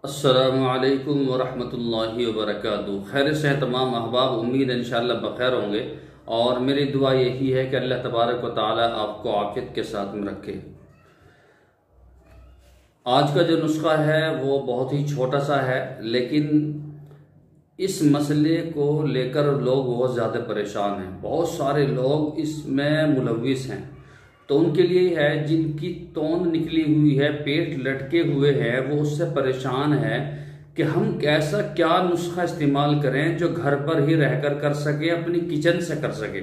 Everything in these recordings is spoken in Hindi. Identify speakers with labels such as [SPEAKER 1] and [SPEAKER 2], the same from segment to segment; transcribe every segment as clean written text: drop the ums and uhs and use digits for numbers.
[SPEAKER 1] अस्सलामुअलैकुम वरहमतुल्लाहि वबरकातुहू। खैर से तमाम अहबाब, उम्मीद है इंशाअल्लाह बखैर होंगे और मेरी दुआ यही है कि अल्लाह तबारक व तआला आपको आफियत के साथ में रखे। आज का जो नुस्खा है वो बहुत ही छोटा सा है, लेकिन इस मसले को लेकर लोग बहुत ज़्यादा परेशान हैं। बहुत सारे लोग इसमें मुलव्विस हैं, तो उनके लिए है जिनकी तोंद निकली हुई है, पेट लटके हुए हैं, वो उससे परेशान है कि हम ऐसा क्या नुस्खा इस्तेमाल करें जो घर पर ही रहकर कर सके, अपनी किचन से कर सके।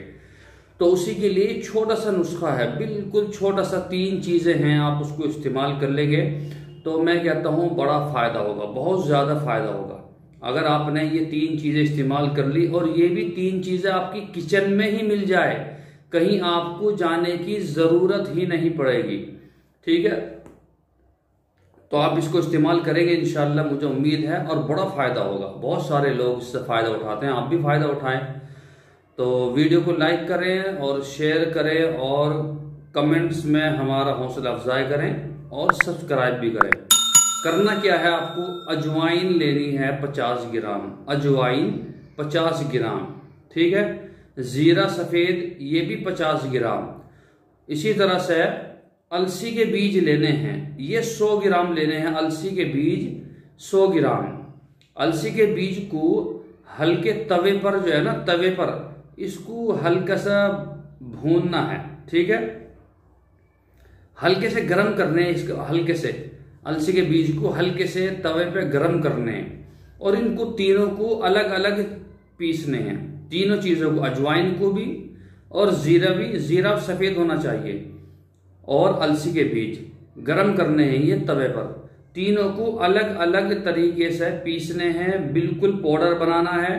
[SPEAKER 1] तो उसी के लिए छोटा सा नुस्खा है, बिल्कुल छोटा सा, 3 चीज़ें हैं, आप उसको इस्तेमाल कर लेंगे तो मैं कहता हूँ बड़ा फ़ायदा होगा, बहुत ज़्यादा फ़ायदा होगा अगर आपने ये 3 चीज़ें इस्तेमाल कर ली। और ये भी 3 चीज़ें आपकी किचन में ही मिल जाए, कहीं आपको जाने की ज़रूरत ही नहीं पड़ेगी। ठीक है, तो आप इसको इस्तेमाल करेंगे इंशाअल्लाह, मुझे उम्मीद है, और बड़ा फ़ायदा होगा। बहुत सारे लोग इससे फ़ायदा उठाते हैं, आप भी फ़ायदा उठाएं। तो वीडियो को लाइक करें और शेयर करें और कमेंट्स में हमारा हौसला अफजाई करें और सब्सक्राइब भी करें। करना क्या है, आपको अजवाइन लेनी है 50 ग्राम, अजवाइन 50 ग्राम, ठीक है। ज़ीरा सफ़ेद ये भी 50 ग्राम। इसी तरह से अलसी के बीज लेने हैं, ये 100 ग्राम लेने हैं। अलसी के बीज 100 ग्राम। अलसी के बीज को हल्के तवे पर, जो है ना, तवे पर इसको हल्का सा भूनना है, ठीक है। हल्के से गर्म करने हैं इसको, हल्के से अलसी के बीज को हल्के से तवे पे गर्म करने हैं और इनको तीनों को अलग अलग पीसने हैं। तीनों चीज़ों को, अजवाइन को भी और ज़ीरा भी, ज़ीरा सफ़ेद होना चाहिए, और अलसी के बीज गर्म करने हैं ये तवे पर। तीनों को अलग अलग तरीके से पीसने हैं, बिल्कुल पाउडर बनाना है।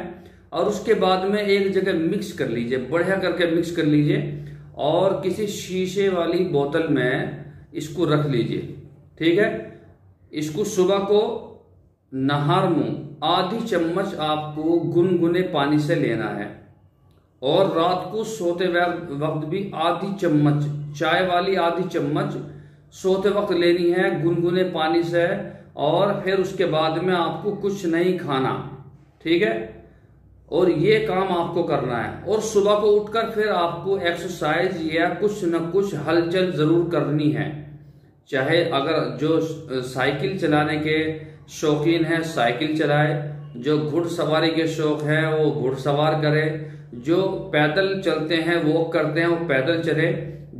[SPEAKER 1] और उसके बाद में एक जगह मिक्स कर लीजिए, बढ़िया करके मिक्स कर लीजिए और किसी शीशे वाली बोतल में इसको रख लीजिए, ठीक है। इसको सुबह को नहर मुंह आधी चम्मच आपको गुनगुने पानी से लेना है, और रात को सोते वक्त भी आधी चम्मच, चाय वाली आधी चम्मच सोते वक्त लेनी है गुनगुने पानी से। और फिर उसके बाद में आपको कुछ नहीं खाना, ठीक है। और ये काम आपको करना है, और सुबह को उठकर फिर आपको एक्सरसाइज या कुछ न कुछ हलचल जरूर करनी है। चाहे अगर जो साइकिल चलाने के शौकीन है साइकिल चलाए, जो घुड़सवारी के शौक है वो घुड़सवार करे, जो पैदल चलते हैं वो करते हैं वो पैदल चले।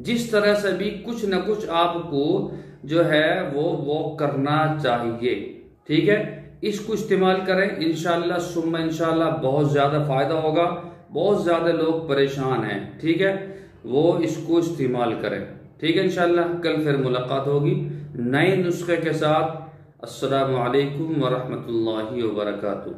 [SPEAKER 1] जिस तरह से भी कुछ न कुछ आपको जो है वो वॉक करना चाहिए, ठीक है। इसको इस्तेमाल करें, इंशाअल्लाह सुम्मा इंशाअल्लाह बहुत ज़्यादा फ़ायदा होगा। बहुत ज़्यादा लोग परेशान हैं, ठीक है, वो इसको इस्तेमाल करें, ठीक है। इंशाअल्लाह कल फिर मुलाकात होगी नए नुस्खे के साथ। अस्सलामु अलैकुम वरहमतुल्लाहि वबरकातुहू।